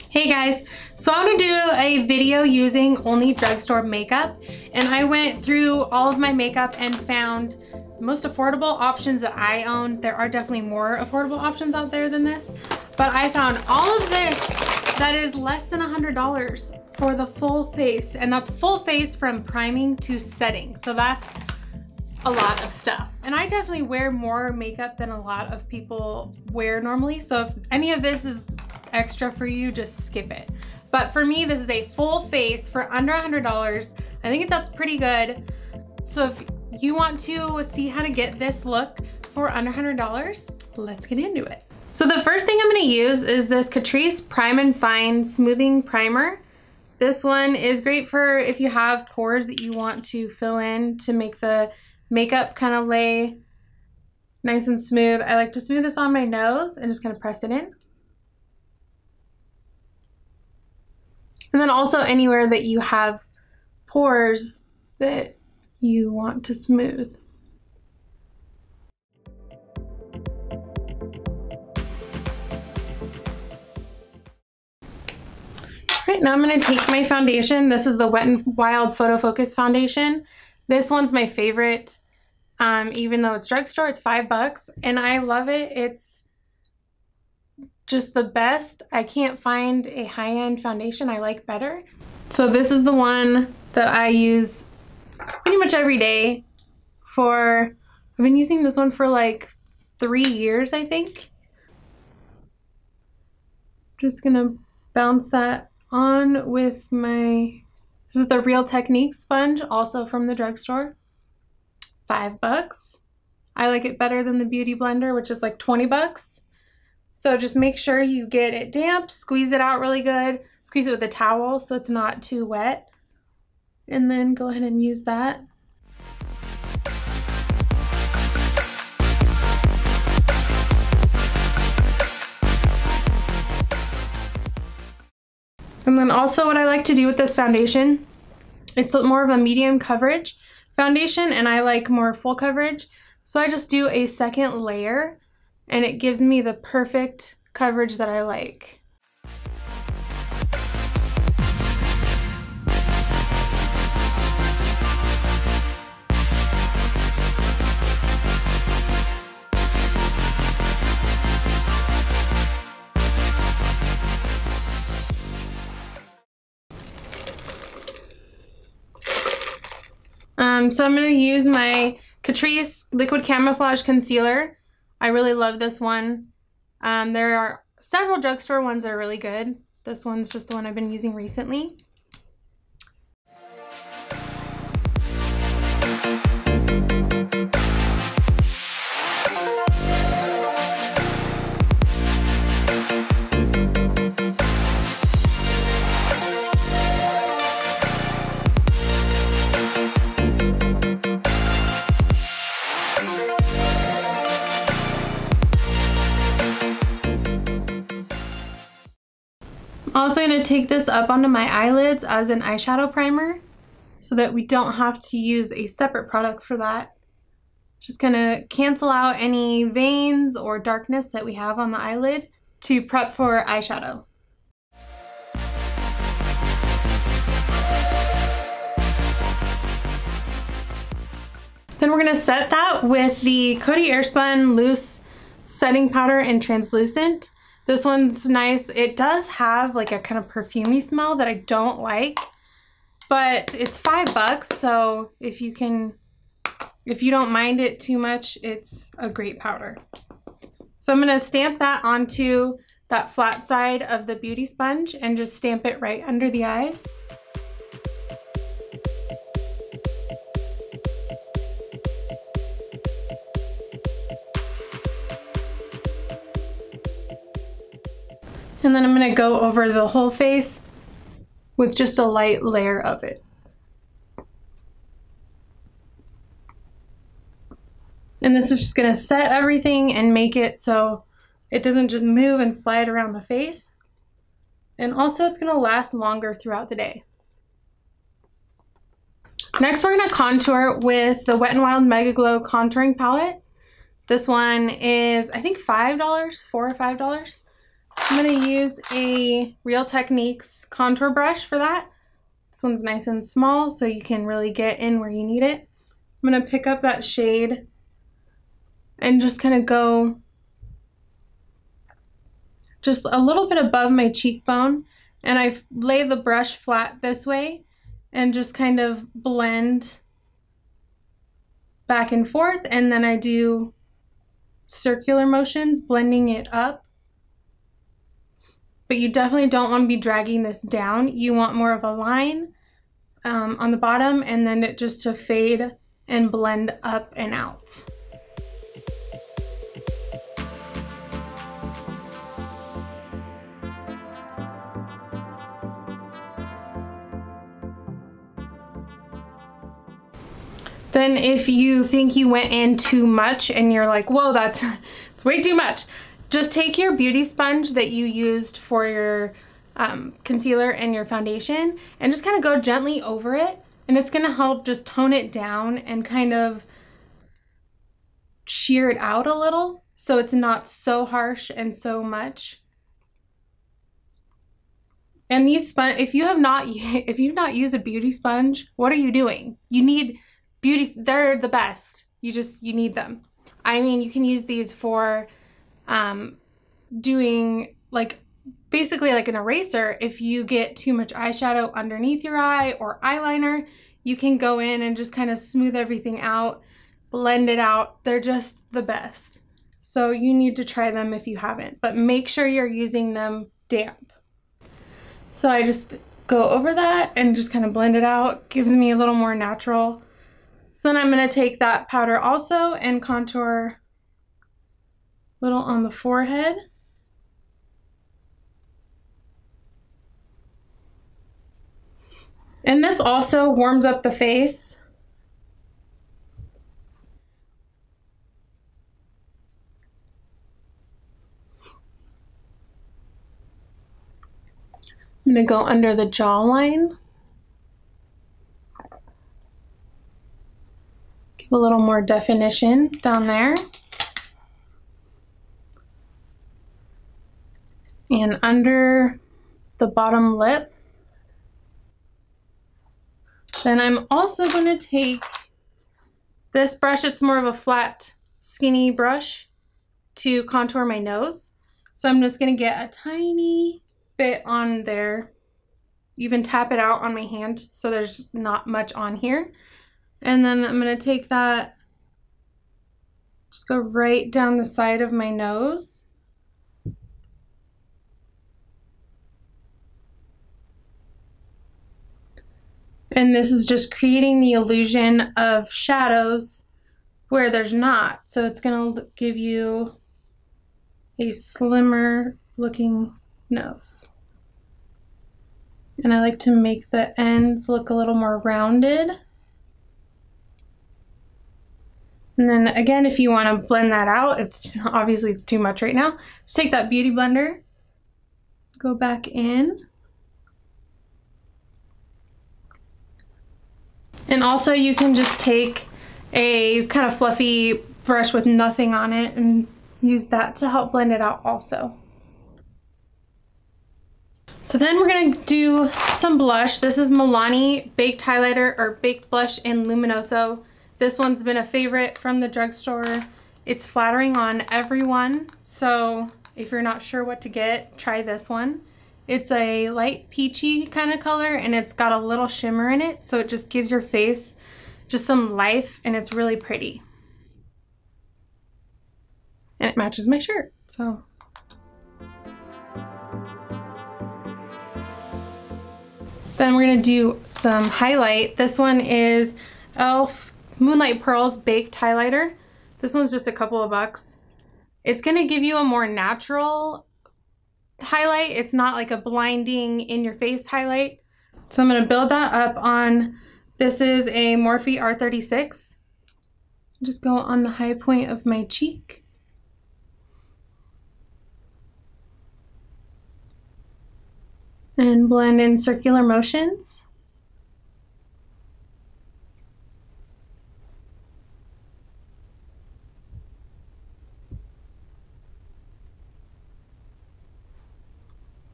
Hey guys, so I want to do a video using only drugstore makeup, and I went through all of my makeup and found the most affordable options that I own. There are definitely more affordable options out there than this, but I found all of this that is less than $100 for the full face, and that's full face from priming to setting. So that's a lot of stuff, and I definitely wear more makeup than a lot of people wear normally, so if any of this is extra for you, just skip it. But for me, this is a full face for under $100. I think that's pretty good. So if you want to see how to get this look for under $100, let's get into it. So the first thing I'm going to use is this Catrice Prime and Fine Smoothing Primer. This one is great for if you have pores that you want to fill in to make the makeup kind of lay nice and smooth. I like to smooth this on my nose and just kind of press it in. And then also anywhere that you have pores that you want to smooth. Alright, now I'm going to take my foundation. This is the Wet n Wild Photo Focus foundation. This one's my favorite, even though it's drugstore, it's $5, and I love it. It's just the best. I can't find a high-end foundation I like better. So this is the one that I use pretty much every day I've been using this one for like 3 years, I think. Just gonna bounce that on with this is the Real Technique sponge, also from the drugstore. $5. I like it better than the Beauty Blender, which is like $20. So just make sure you get it damp, squeeze it out really good, squeeze it with a towel so it's not too wet, and then go ahead and use that. And then also what I like to do with this foundation, it's more of a medium coverage foundation and I like more full coverage. So I just do a second layer and it gives me the perfect coverage that I like. So I'm going to use my Catrice Liquid Camouflage Concealer. I really love this one. There are several drugstore ones that are really good. This one's just the one I've been using recently. I'm also going to take this up onto my eyelids as an eyeshadow primer so that we don't have to use a separate product for that. Just going to cancel out any veins or darkness that we have on the eyelid to prep for eyeshadow. Then we're going to set that with the Coty Airspun Loose Setting Powder in Translucent. This one's nice. It does have like a kind of perfumey smell that I don't like, but it's $5, so if you don't mind it too much, it's a great powder. So I'm gonna stamp that onto that flat side of the beauty sponge and just stamp it right under the eyes. And then I'm going to go over the whole face with just a light layer of it. And this is just going to set everything and make it so it doesn't just move and slide around the face. And also it's going to last longer throughout the day. Next we're going to contour with the Wet n Wild Mega Glow Contouring Palette. This one is I think $5, $4 or $5. I'm going to use a Real Techniques contour brush for that. This one's nice and small, so you can really get in where you need it. I'm going to pick up that shade and just kind of go just a little bit above my cheekbone, and I lay the brush flat this way and just kind of blend back and forth, and then I do circular motions, blending it up. But you definitely don't want to be dragging this down. You want more of a line on the bottom, and then it just to fade and blend up and out. Then if you think you went in too much and you're like, whoa, it's way too much, just take your beauty sponge that you used for your concealer and your foundation and just kind of go gently over it, and it's gonna help just tone it down and kind of shear it out a little so it's not so harsh and so much. And these if you've not used a beauty sponge, what are you doing? You need they're the best. You need them. I mean, you can use these for doing basically like an eraser. If you get too much eyeshadow underneath your eye or eyeliner, you can go in and just kind of smooth everything out, blend it out. They're just the best. So you need to try them if you haven't, but make sure you're using them damp. So I just go over that and just kind of blend it out. Gives me a little more natural. So then I'm going to take that powder also and contour a little on the forehead. And this also warms up the face. I'm going to go under the jawline. Give a little more definition down there. And under the bottom lip. Then I'm also going to take this brush. It's more of a flat, skinny brush to contour my nose. So I'm just going to get a tiny bit on there. Even tap it out on my hand so there's not much on here. And then I'm going to take that, just go right down the side of my nose. And this is just creating the illusion of shadows where there's not. So it's going to give you a slimmer looking nose. And I like to make the ends look a little more rounded. And then again, if you want to blend that out, obviously it's too much right now. Just take that beauty blender, go back in. And also you can just take a kind of fluffy brush with nothing on it and use that to help blend it out also. So then we're going to do some blush. This is Milani Baked Highlighter or Baked Blush in Luminoso. This one's been a favorite from the drugstore. It's flattering on everyone, so if you're not sure what to get, try this one. It's a light peachy kind of color, and it's got a little shimmer in it, so it just gives your face just some life, and it's really pretty. And it matches my shirt, so. Then we're gonna do some highlight. This one is e.l.f. Moonlight Pearls Baked Highlighter. This one's just a couple of bucks. It's gonna give you a more natural highlight. It's not like a blinding in your face highlight. So I'm gonna build that up on, this is a Morphe R36. Just go on the high point of my cheek. And blend in circular motions.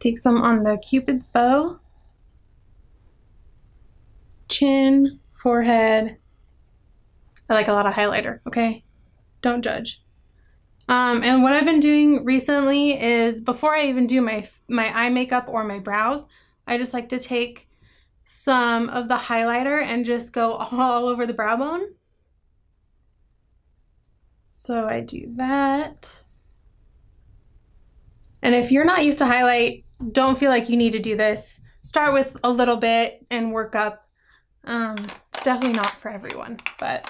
Take some on the Cupid's bow, chin, forehead. I like a lot of highlighter, okay? Don't judge. And what I've been doing recently is before I even do my eye makeup or my brows, I just like to take some of the highlighter and just go all over the brow bone. So I do that. And if you're not used to highlight, don't feel like you need to do this. Start with a little bit and work up. It's definitely not for everyone, but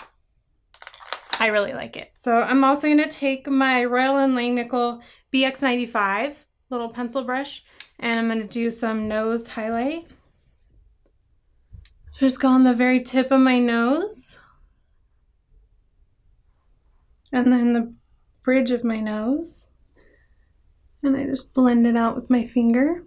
I really like it. So I'm also going to take my Royal & Langnickel BX95 little pencil brush, and I'm going to do some nose highlight. Just go on the very tip of my nose, and then the bridge of my nose, and I just blend it out with my finger.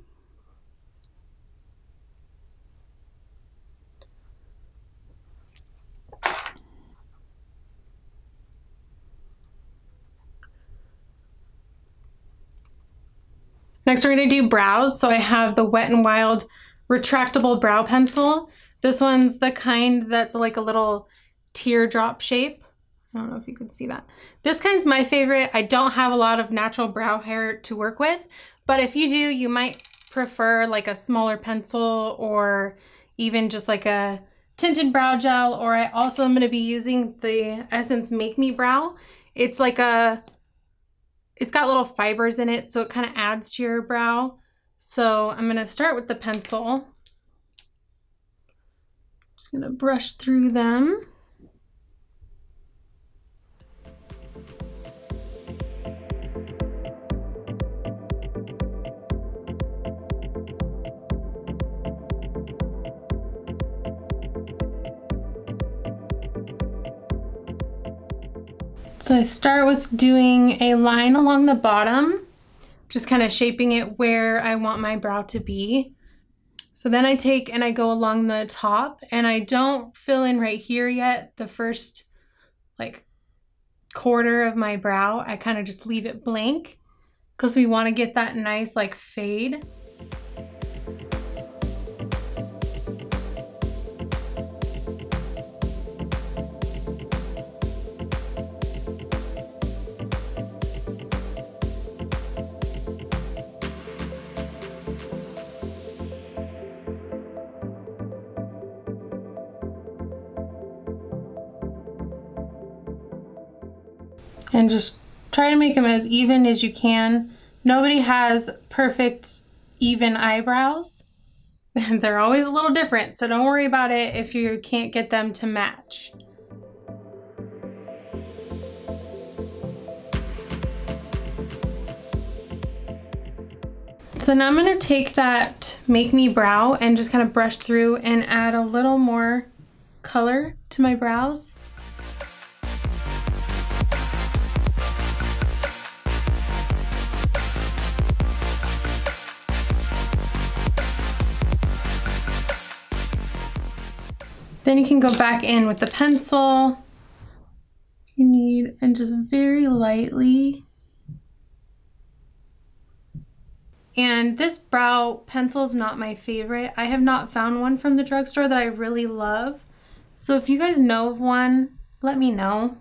Next, we're going to do brows. So I have the Wet n Wild retractable brow pencil. This one's the kind that's like a little teardrop shape. I don't know if you can see that. This kind's my favorite. I don't have a lot of natural brow hair to work with, but if you do, you might prefer like a smaller pencil or even just like a tinted brow gel. Or I also am going to be using the Essence Make Me Brow. It's like it's got little fibers in it, so it kind of adds to your brow. So I'm going to start with the pencil. Just going to brush through them. So I start with doing a line along the bottom, just kind of shaping it where I want my brow to be. So then I take and I go along the top, and I don't fill in right here yet, the first like quarter of my brow. I kind of just leave it blank because we want to get that nice like fade. And just try to make them as even as you can. Nobody has perfect, even eyebrows. They're always a little different, so don't worry about it if you can't get them to match. So now I'm going to take that Make Me Brow and just kind of brush through and add a little more color to my brows. Then you can go back in with the pencil you need and just very lightly. And this brow pencil is not my favorite. I have not found one from the drugstore that I really love. So if you guys know of one, let me know,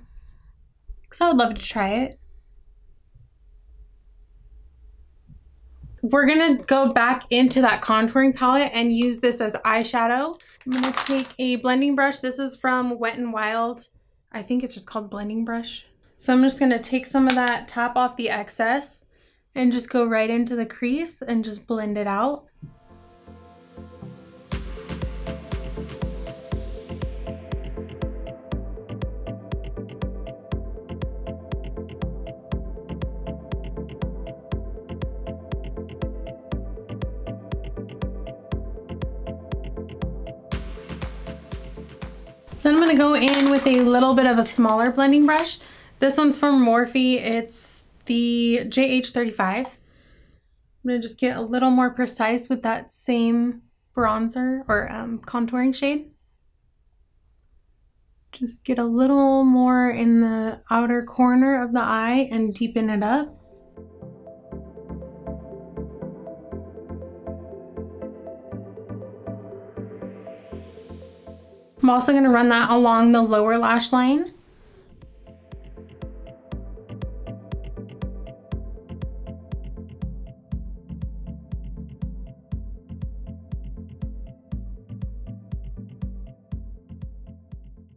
because I would love to try it. We're gonna go back into that contouring palette and use this as eyeshadow. I'm gonna take a blending brush. This is from Wet n Wild. I think it's just called blending brush. So I'm just gonna take some of that, tap off the excess, and just go right into the crease and just blend it out. Then I'm going to go in with a little bit of a smaller blending brush. This one's from Morphe. It's the JH35. I'm going to just get a little more precise with that same bronzer or contouring shade. Just get a little more in the outer corner of the eye and deepen it up. I'm also going to run that along the lower lash line.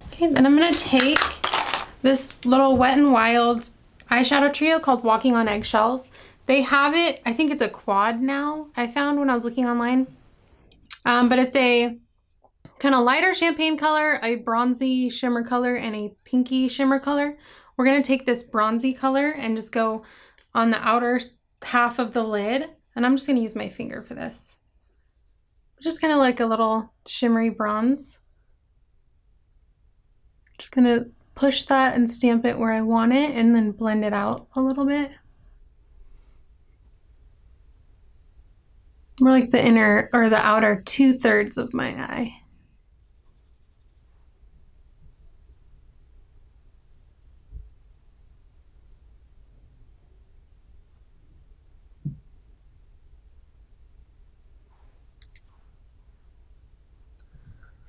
Okay, then I'm going to take this little Wet n Wild eyeshadow trio called Walking on Eggshells. They have it, I think it's a quad now, I found when I was looking online. But it's a kind of lighter champagne color, a bronzy shimmer color, and a pinky shimmer color. We're going to take this bronzy color and just go on the outer half of the lid. And I'm just going to use my finger for this. Just kind of like a little shimmery bronze. Just going to push that and stamp it where I want it and then blend it out a little bit. More like the inner or the outer 2/3 of my eye.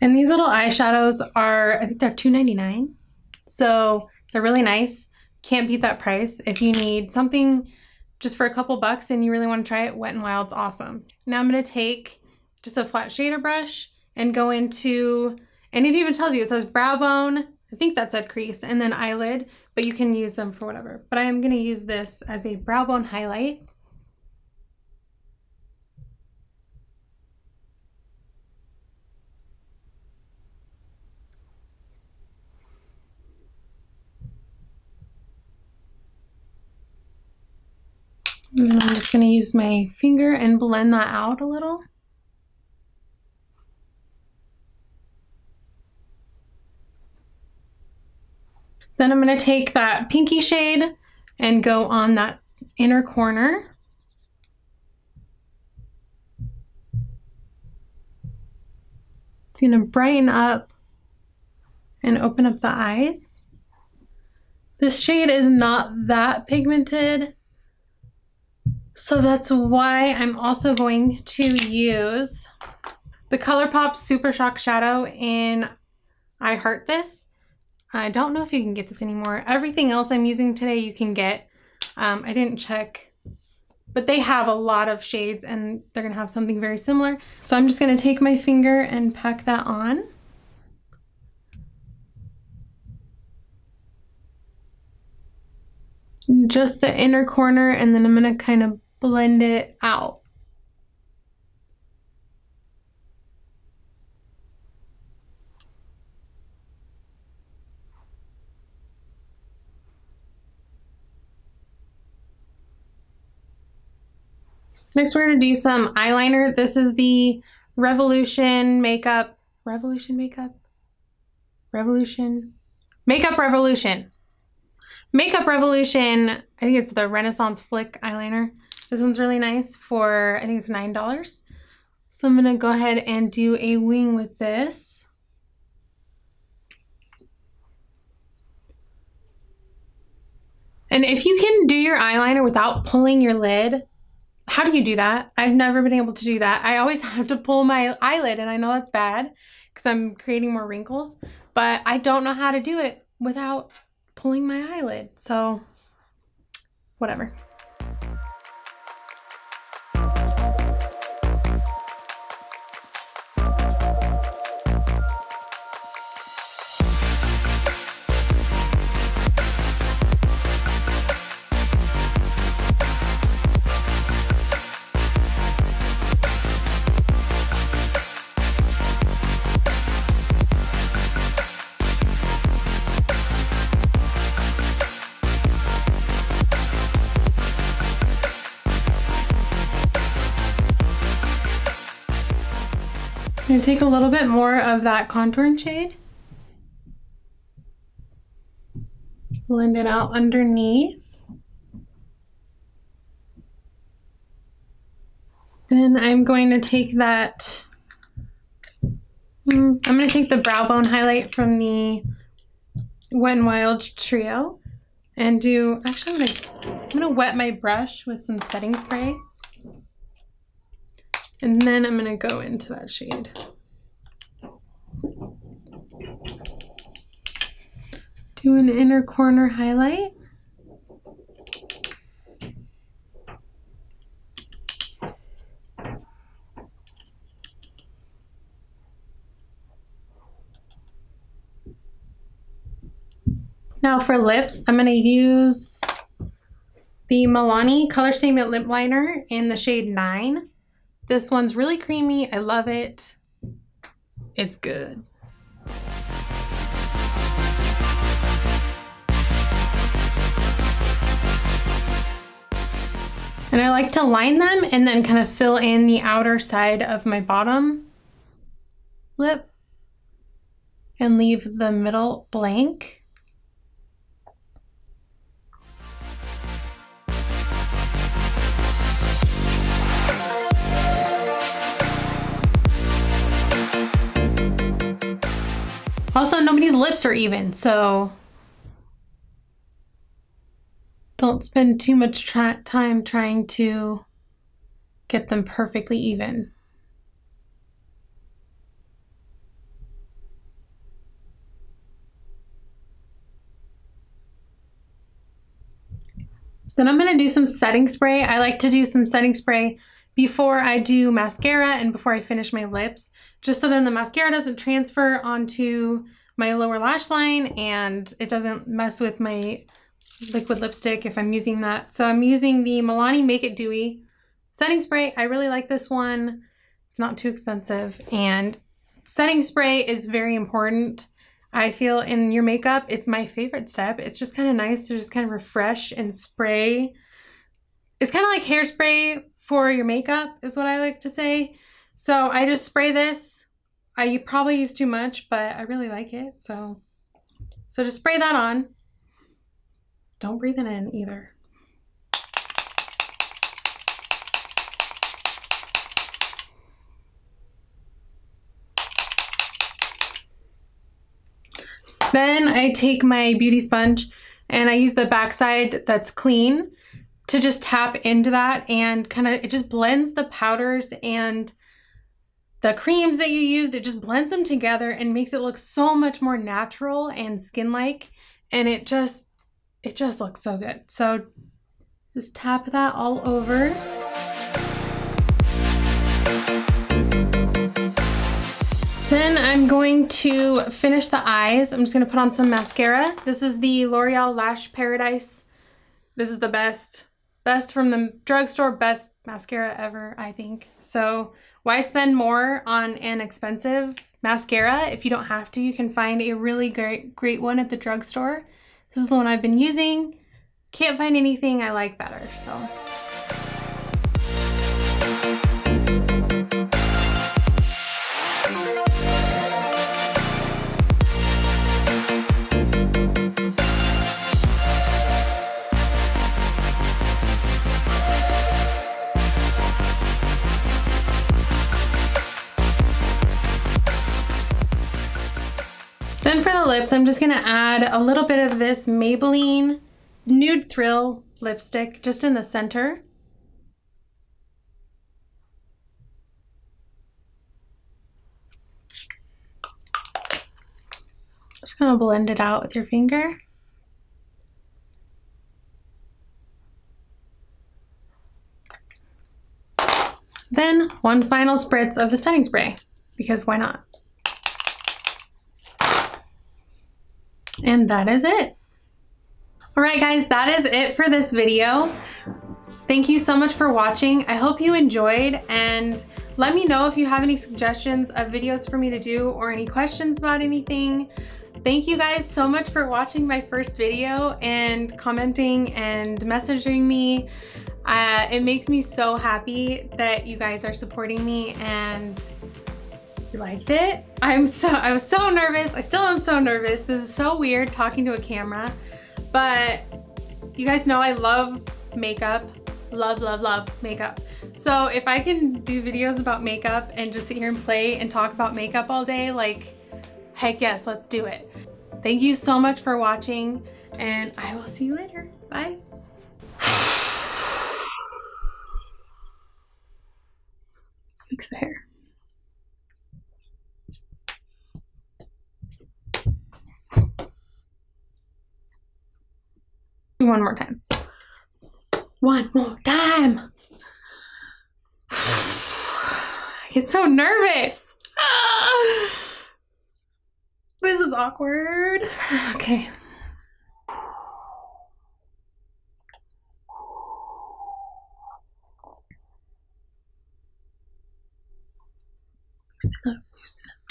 And these little eyeshadows are, I think they're $2.99. So they're really nice. Can't beat that price. If you need something just for a couple bucks and you really want to try it, Wet n Wild's awesome. Now I'm going to take just a flat shader brush and go into, and it even tells you, it says brow bone, I think that said crease, and then eyelid, but you can use them for whatever. But I am going to use this as a brow bone highlight. And I'm just going to use my finger and blend that out a little. Then I'm going to take that pinky shade and go on that inner corner. It's going to brighten up and open up the eyes. This shade is not that pigmented, so that's why I'm also going to use the ColourPop Super Shock Shadow in I Heart This. I don't know if you can get this anymore. Everything else I'm using today you can get. I didn't check, but they have a lot of shades and they're gonna have something very similar. So I'm just gonna take my finger and pack that on. Just the inner corner, and then I'm gonna kind of blend it out. Next, we're going to do some eyeliner. This is the Revolution Makeup Revolution. I think it's the Renaissance Flick eyeliner. This one's really nice for, I think it's $9. So I'm going to go ahead and do a wing with this. And if you can do your eyeliner without pulling your lid, how do you do that? I've never been able to do that. I always have to pull my eyelid, and I know that's bad because I'm creating more wrinkles, but I don't know how to do it without pulling my eyelid. So, whatever. I'm going to take a little bit more of that contouring shade, blend it out underneath. Then I'm going to take that, I'm going to take the brow bone highlight from the Wet n Wild trio and do, actually I'm going to wet my brush with some setting spray. And then I'm going to go into that shade. do an inner corner highlight. Now for lips, I'm going to use the Milani Color Statement Lip Liner in the shade 9. This one's really creamy. I love it. It's good. And I like to line them and then kind of fill in the outer side of my bottom lip and leave the middle blank. Also, nobody's lips are even, so don't spend too much time trying to get them perfectly even. Then I'm going to do some setting spray. I like to do some setting spray before I do mascara and before I finish my lips, just so then the mascara doesn't transfer onto my lower lash line and it doesn't mess with my liquid lipstick if I'm using that. So I'm using the Milani Make It Dewy setting spray. I really like this one. It's not too expensive, and setting spray is very important. I feel in your makeup, it's my favorite step. It's just kind of nice to just kind of refresh and spray. It's kind of like hairspray for your makeup is what I like to say. So I just spray this. I probably use too much, but I really like it. So just spray that on. Don't breathe it in either. Then I take my beauty sponge and I use the backside that's clean to just tap into that, and kind of, it just blends the powders and the creams that you used. It just blends them together and makes it look so much more natural and skin-like, and it just looks so good. So just tap that all over. Then I'm going to finish the eyes. I'm just going to put on some mascara. This is the L'Oreal Lash Paradise. This is the best from the drugstore, best mascara ever, I think. So why spend more on an expensive mascara if you don't have to? You can find a really great one at the drugstore. This is the one I've been using. Can't find anything I like better, so. Then for the lips, I'm just gonna add a little bit of this Maybelline Nude Thrill lipstick just in the center. Just gonna blend it out with your finger. Then one final spritz of the setting spray, because why not? And that is it. All right, guys, that is it for this video. Thank you so much for watching. I hope you enjoyed, and let me know if you have any suggestions of videos for me to do or any questions about anything. Thank you guys so much for watching my first video and commenting and messaging me. It makes me so happy that you guys are supporting me and you liked it. I was so nervous. I still am so nervous. This is so weird talking to a camera, but you guys know I love makeup. Love makeup. So if I can do videos about makeup and just sit here and play and talk about makeup all day, like, heck yes, let's do it. Thank you so much for watching, and I will see you later. Bye. Fix the hair. one more time. One more time. I get so nervous. This is awkward. Okay. Loosen up, loosen up.